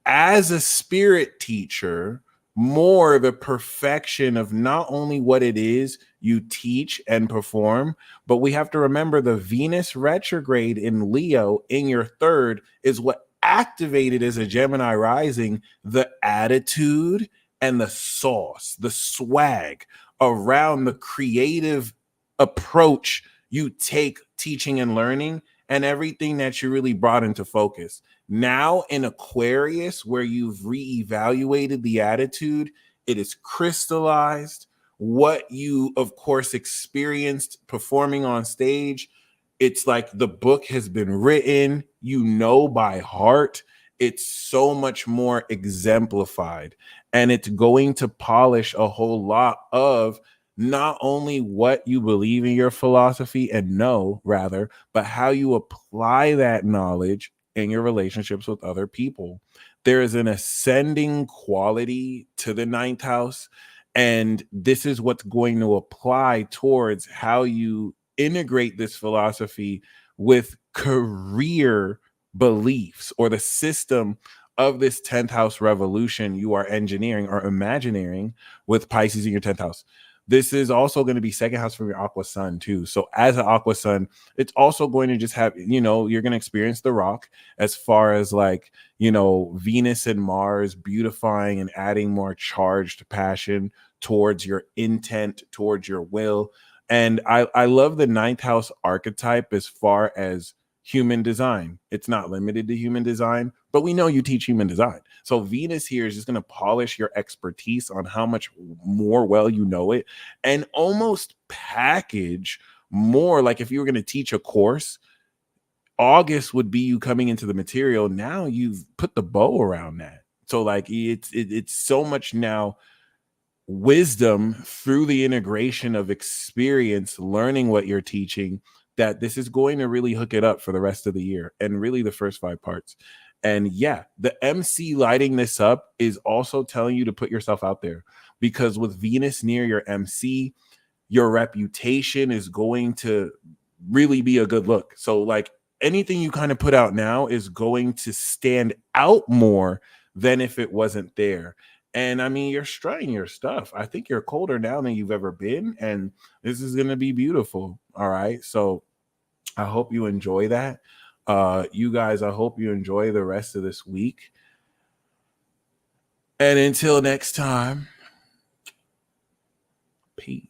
as a spirit teacher, more the perfection of not only what it is you teach and perform, but we have to remember the Venus retrograde in Leo in your third is what activated as a Gemini rising the attitude and the sauce, the swag around the creative approach you take teaching and learning and everything that you really brought into focus. Now in Aquarius, where you've reevaluated the attitude, it is crystallized. What you, of course, experienced performing on stage, it's like the book has been written, you know, by heart. It's so much more exemplified, and it's going to polish a whole lot of not only what you believe in your philosophy and know, rather, but how you apply that knowledge in your relationships with other people. There is an ascending quality to the ninth house, and this is what's going to apply towards how you integrate this philosophy with career beliefs or the system of this 10th house revolution you are engineering or imagineering with Pisces in your 10th house. This is also going to be second house from your Aqua Sun too. So as an Aqua Sun, it's also going to just have, you know, you're going to experience the rock as far as like, you know, Venus and Mars beautifying and adding more charged passion towards your intent, towards your will. And I love the ninth house archetype as far as human design. It's not limited to human design, but we know you teach human design. So Venus here is just going to polish your expertise on how much more well you know it and almost package more. Like if you were going to teach a course, August would be you coming into the material. Now you've put the bow around that. So like it's so much now wisdom through the integration of experience, learning what you're teaching, that this is going to really hook it up for the rest of the year and really the first 5 parts. And yeah, the MC lighting this up is also telling you to put yourself out there, because with Venus near your MC, your reputation is going to really be a good look. So like anything you kind of put out now is going to stand out more than if it wasn't there. And I mean, you're strutting your stuff. I think you're colder now than you've ever been, and this is going to be beautiful. All right. So I hope you enjoy that. You guys, I hope you enjoy the rest of this week. And until next time, peace.